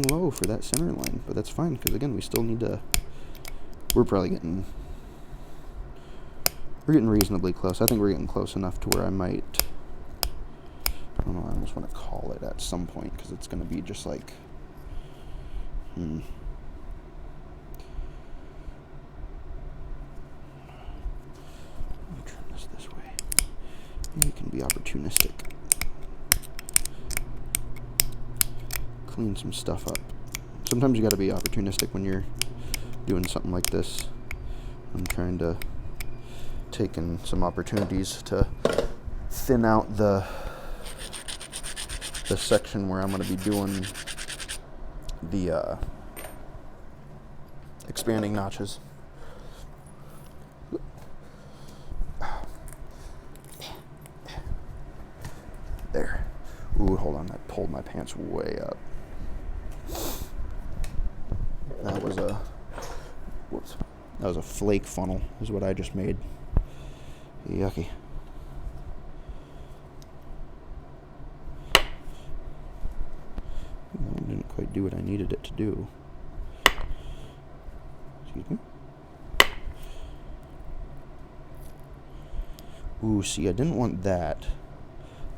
low for that center line. But that's fine because again, we still need to. We're getting reasonably close. I think we're getting close enough to where I might. I don't know. I almost want to call it at some point because it's gonna be just like. Let me trim this way. Maybe it can be opportunistic. Clean some stuff up. Sometimes you got to be opportunistic when you're doing something like this. I'm trying to take in some opportunities to thin out the section where I'm going to be doing the expanding notches. There. Ooh, hold on, that pulled my pants way up. That was a, whoops, that was a flake funnel, is what I just made. Yucky. That didn't quite do what I needed it to do. Excuse me. Ooh, see, I didn't want that.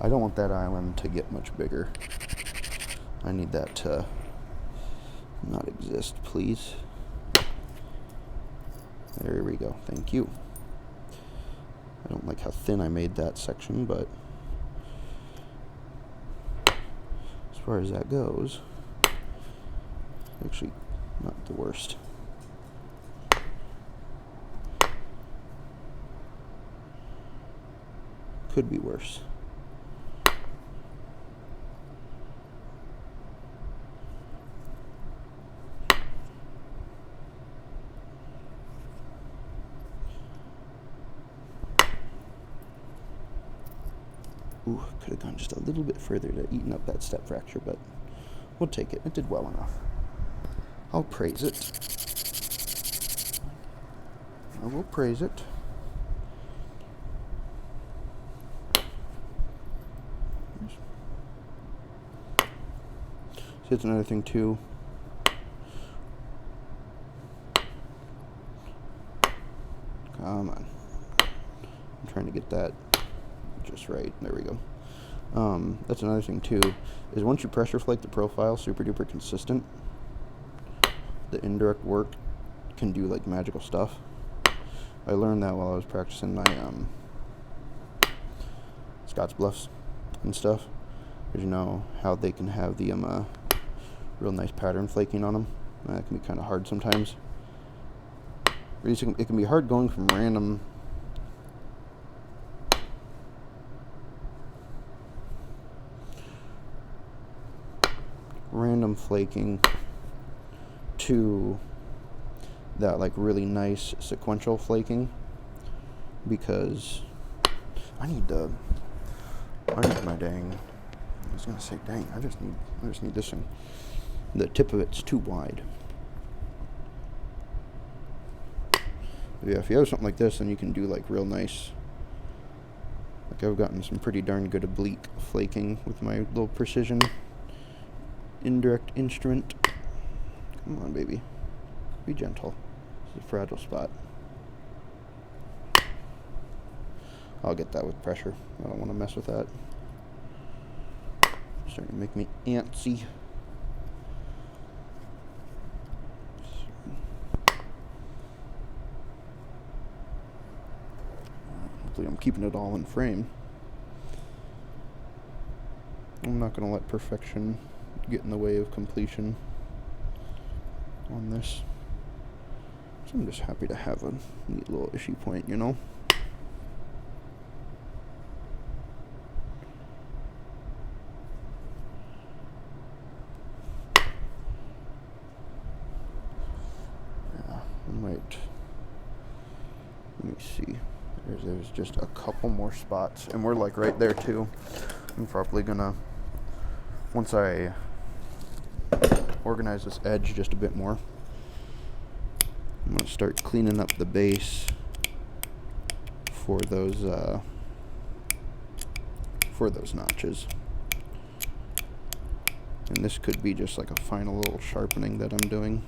I don't want that island to get much bigger. I need that to not exist, please. There we go. Thank you. I don't like how thin I made that section, but as far as that goes, actually not the worst. Could be worse. Ooh, could have gone just a little bit further to eaten up that step fracture, but we'll take it. It did well enough. I'll praise it. I will praise it. See, that's another thing too. Come on. I'm trying to get that just right. There we go. That's another thing too, is once you pressure flake the profile super duper consistent, the indirect work can do like magical stuff. I learned that while I was practicing my Scott's Bluffs and stuff. Because you know how they can have the real nice pattern flaking on them. That can be kind of hard sometimes. It can be hard going from random flaking to that like really nice sequential flaking, because I need my dang, I was gonna say dang, I just need this thing. The tip of it's too wide. Yeah, if you have something like this, then you can do like real nice. Like I've gotten some pretty darn good oblique flaking with my little precision indirect instrument. Come on, baby. Be gentle. It's a fragile spot. I'll get that with pressure. I don't want to mess with that. It's starting to make me antsy. Hopefully I'm keeping it all in frame. I'm not going to let perfection get in the way of completion on this. So I'm just happy to have a neat little Ishi point, you know? Yeah, I might. Let me see. There's just a couple more spots, and we're like right there too. I'm probably gonna, once I organize this edge just a bit more, I'm gonna start cleaning up the base for those notches. And this could be just like a final little sharpening that I'm doing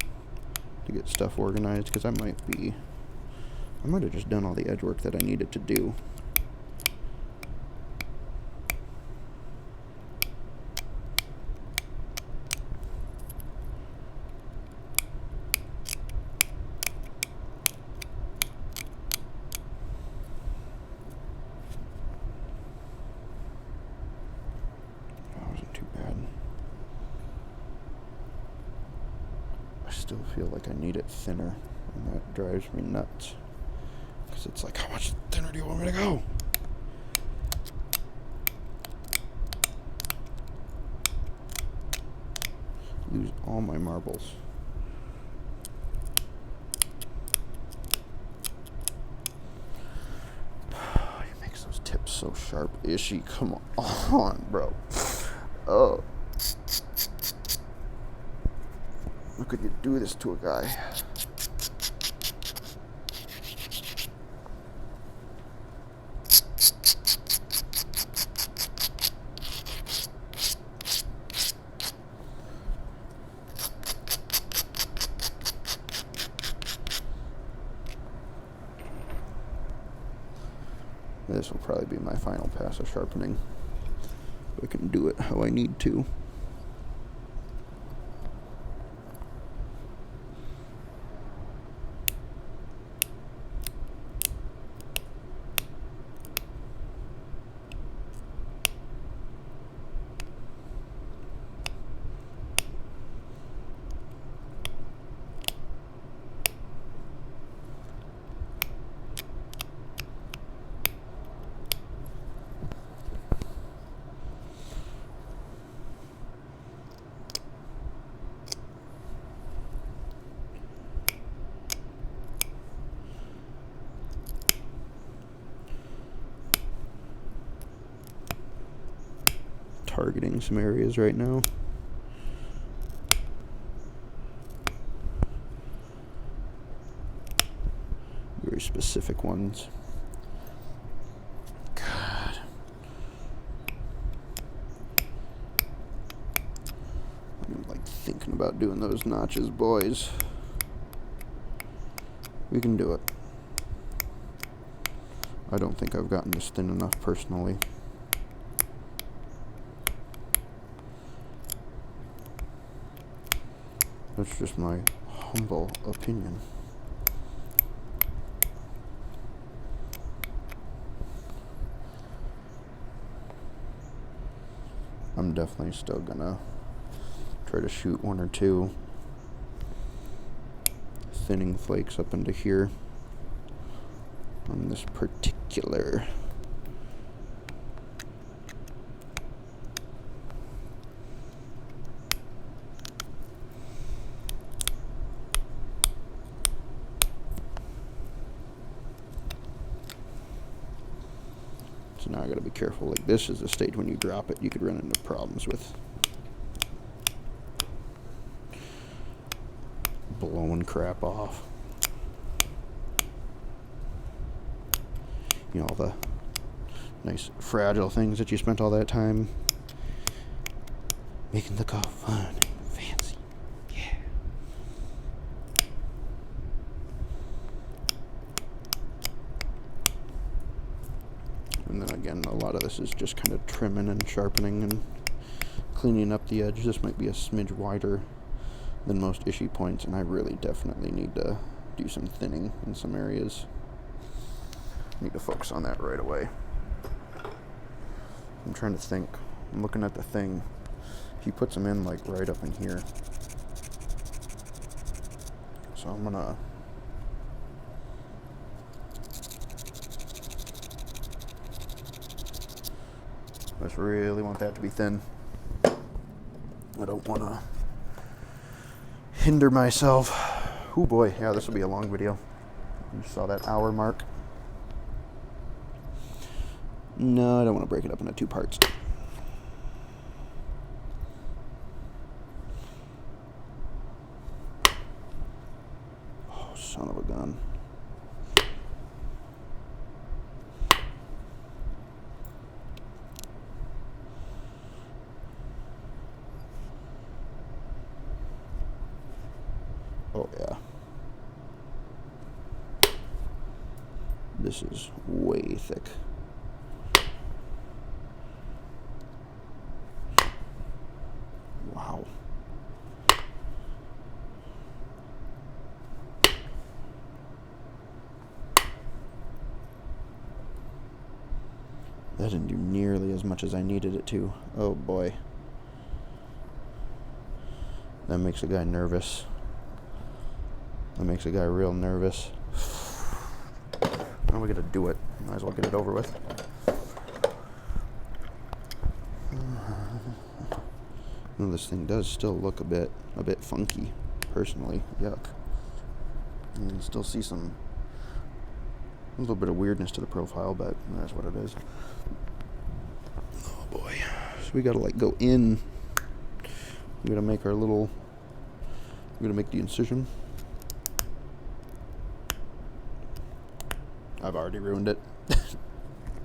to get stuff organized, because I might have just done all the edge work that I needed to do. That wasn't too bad. still feel like I need it thinner, and that drives me nuts. Because it's like, how much thinner do you want me to go? Lose all my marbles. He makes those tips so sharp. Ishi, come on, bro. Oh. How could you do this to a guy? This will probably be my final pass of sharpening. I can do it how I need to. Targeting some areas right now. Very specific ones. God. I'm like thinking about doing those notches, boys. We can do it. I don't think I've gotten this thin enough personally. That's just my humble opinion. I'm definitely still gonna try to shoot one or two thinning flakes up into here on this particular So now I gotta be careful. Like, this is the stage when you drop it, you could run into problems with blowing crap off. You know, all the nice fragile things that you spent all that time making look all fun and fancy. Yeah. And then again, a lot of this is just kind of trimming and sharpening and cleaning up the edge. This might be a smidge wider than most Ishi points, and I really definitely need to do some thinning in some areas. Need to focus on that right away. I'm trying to think. I'm looking at the thing. He puts them in like right up in here. So I'm gonna just really want that to be thin. I don't want to hinder myself. Oh boy, yeah, this will be a long video. You saw that hour mark. No, I don't want to break it up into 2 parts. Oh, son of a gun. Oh, yeah. This is way thick. Wow. That didn't do nearly as much as I needed it to. Oh boy. That makes a guy nervous. That makes a guy real nervous. Now we gotta do it. Might as well get it over with. Well, this thing does still look a bit funky, personally. Yuck. You can still see a little bit of weirdness to the profile, but that's what it is. Oh boy. So we gotta like go in. We're gonna make we're gonna make the incision. I've already ruined it.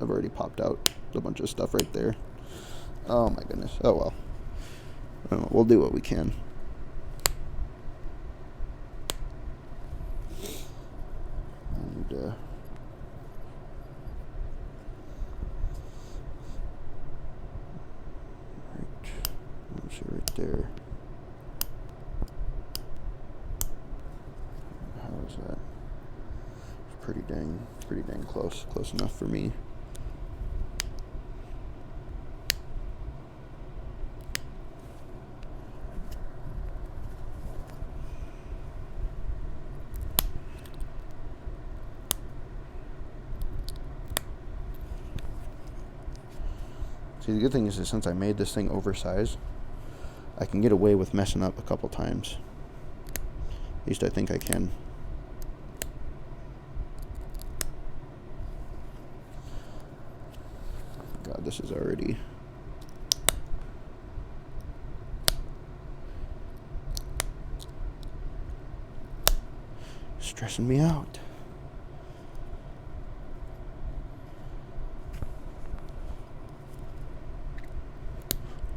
I've already popped out a bunch of stuff right there. Oh my goodness. Oh well. I don't know. We'll do what we can. And let's see right there. How is that? It's pretty dang close. Close enough for me. See, the good thing is that since I made this thing oversized, I can get away with messing up a couple times. At least I think I can. God, this is already... stressing me out.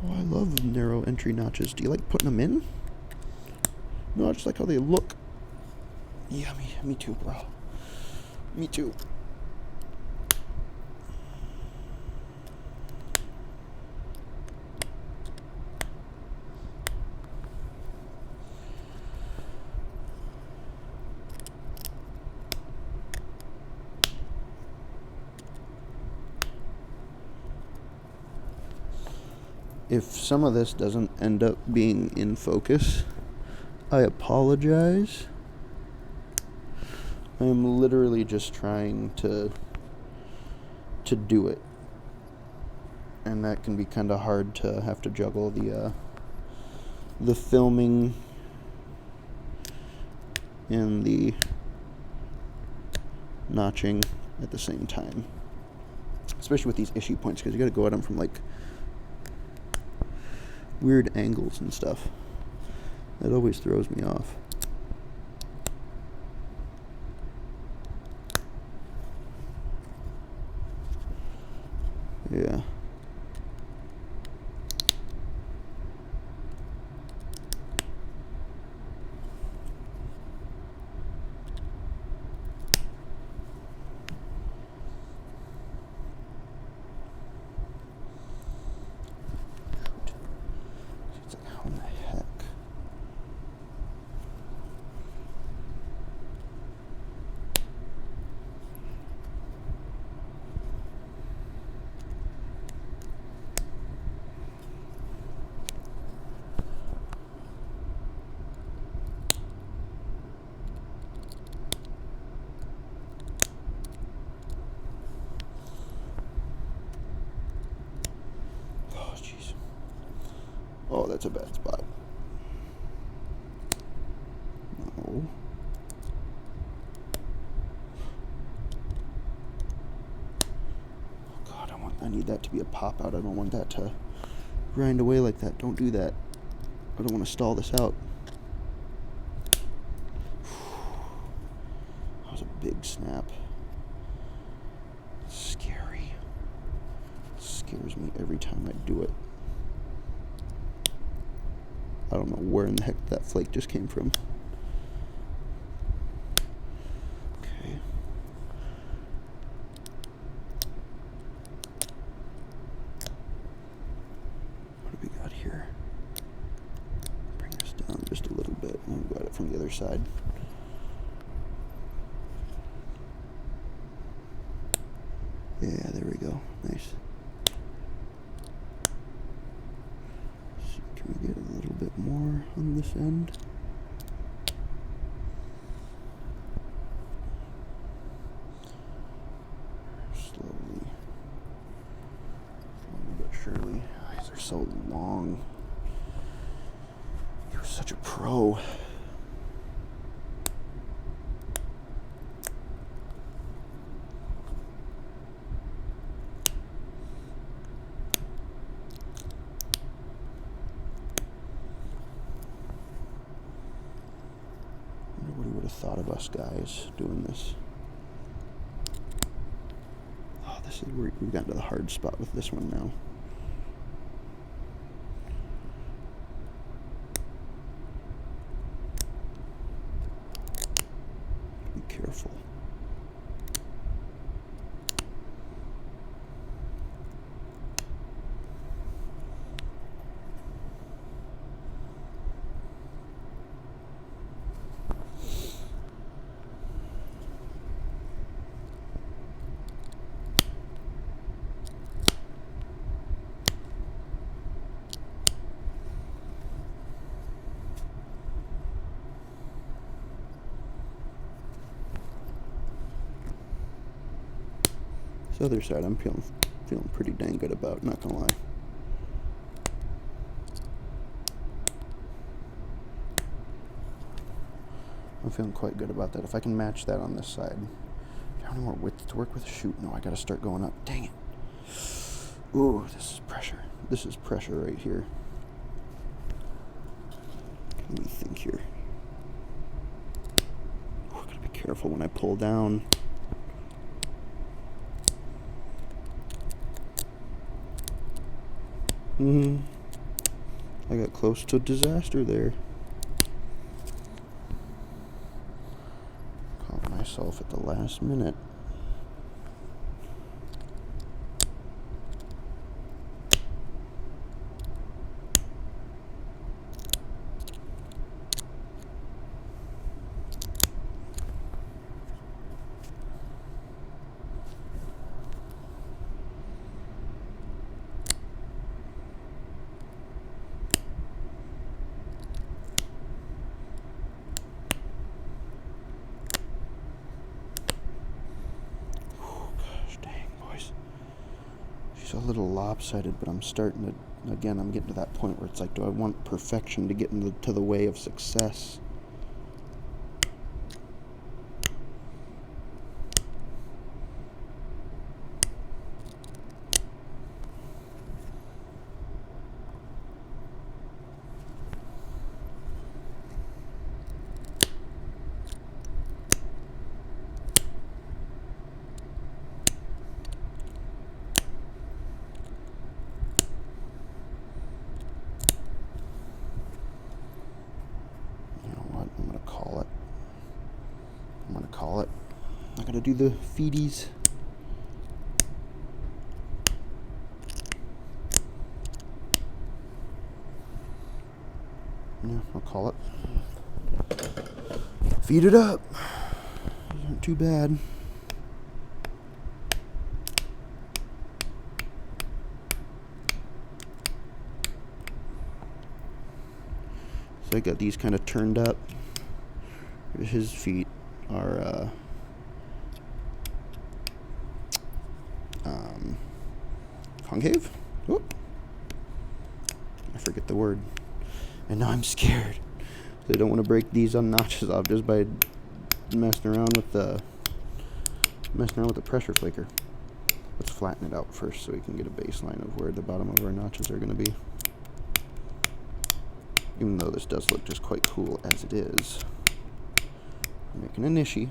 Oh, I love narrow entry notches. Do you like putting them in? No, I just like how they look. Yeah, me too, bro. Me too. If some of this doesn't end up being in focus, I apologize. I am literally just trying to do it. And that can be kind of hard to have to juggle the filming and the notching at the same time. Especially with these issue points, because you got to go at them from like weird angles and stuff. That always throws me off. Yeah. It's like, how in the heck? Oh, jeez. Oh, that's a bad spot. No. Oh, God, I need that to be a pop out. I don't want that to grind away like that. Don't do that. I don't want to stall this out. That was a big snap. Scary. It scares me every time I do it. I don't know where in the heck that flake just came from. Okay. What do we got here? Bring this down just a little bit. And we've got it from the other side. Yeah, there we go. Nice. Can we get a little bit more on this end? so long. He was such a pro. What he would have thought of us guys doing this. Oh, this is where we've gotten to the hard spot with this one now. Be careful. The other side I'm feeling pretty dang good about, not gonna lie. I'm feeling quite good about that. If I can match that on this side. Do I have any more width to work with? Shoot, no, I gotta start going up. Dang it. Ooh, this is pressure. This is pressure right here. Let me think here. Ooh, I gotta be careful when I pull down. I got close to disaster there. Caught myself at the last minute. A little lopsided, but I'm starting to, again, I'm getting to that point where it's like, do I want perfection to get into the way of success? I gotta do the feedies. Yeah, I'll call it. Feed it up. These aren't too bad. So I got these kind of turned up. His feet are concave? Whoop. I forget the word. And now I'm scared. I don't want to break these notches off just by messing around with the pressure flaker. Let's flatten it out first so we can get a baseline of where the bottom of our notches are going to be. Even though this does look just quite cool as it is. I'm making an Ishi.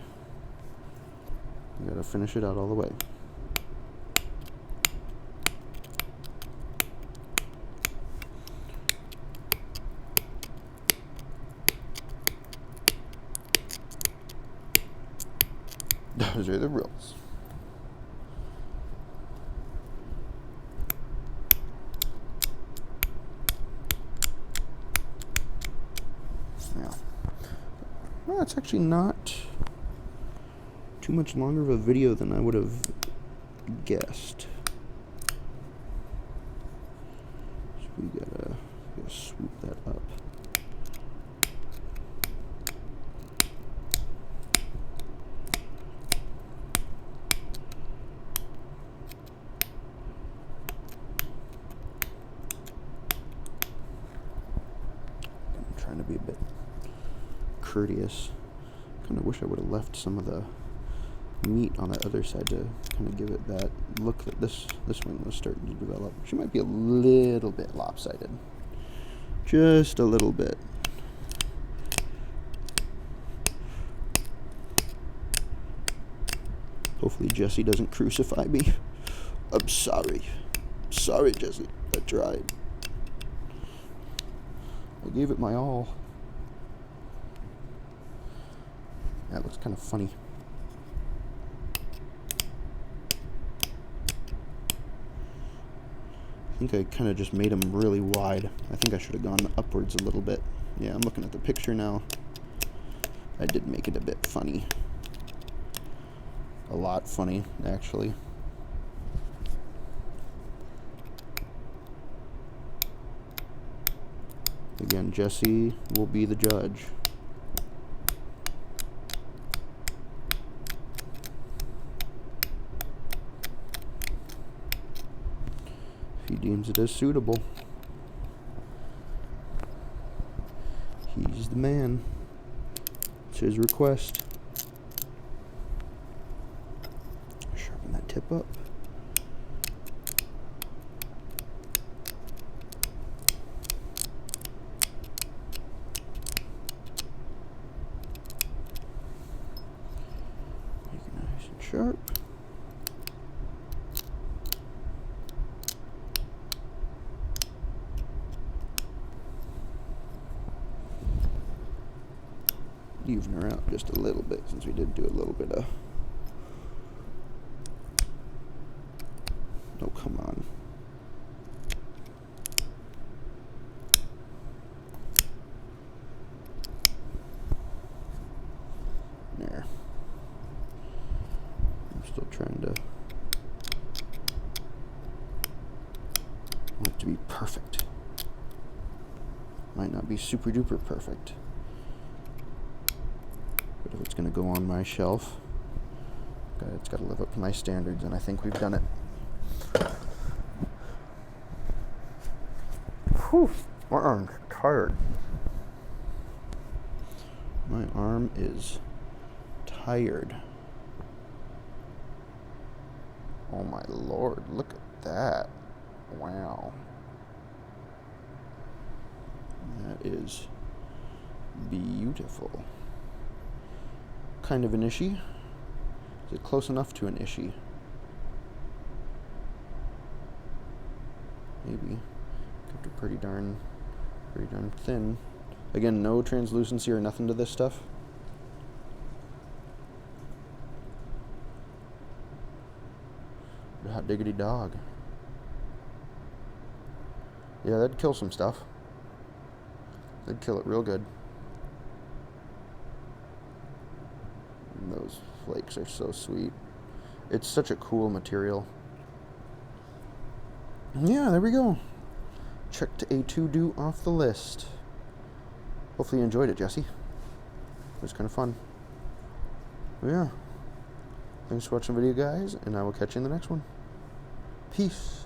I gotta finish it out all the way. Those are the rules. Yeah. Well, it's actually not too much longer of a video than I would have guessed. So we gotta swoop that up. trying to be a bit courteous. Kind of wish I would have left some of the meat on the other side to kind of give it that look that this one was starting to develop. She might be a little bit lopsided. Just a little bit. Hopefully Jessie doesn't crucify me. I'm sorry. Sorry, Jessie. I tried. I gave it my all. That looks kind of funny. I think I kind of just made them really wide. I think I should have gone upwards a little bit. Yeah, I'm looking at the picture now. I did make it a bit funny. A lot funny, actually. Again, Jessie will be the judge. He deems it as suitable. He's the man. It's his request. Sharpen that tip up. Make it nice and sharp. Even her out just a little bit, since we did do a little bit of... Oh, come on. There. I'm still trying to... want it to be perfect. Might not be super duper perfect. But if it's going to go on my shelf, it's got to live up to my standards, and I think we've done it. Whew, my arm's tired. My arm is tired. Oh my lord, look at that. Wow. That is beautiful. Kind of an Ishi. Is it close enough to an Ishi? Maybe. Kept it pretty darn thin. Again, no translucency or nothing to this stuff. Hot diggity dog. Yeah, that'd kill some stuff. That'd kill it real good. And those flakes are so sweet. It's such a cool material. Yeah, there we go. Checked a to-do off the list. Hopefully you enjoyed it, Jessie. It was kind of fun. But yeah. Thanks for watching the video, guys, and I will catch you in the next one. Peace.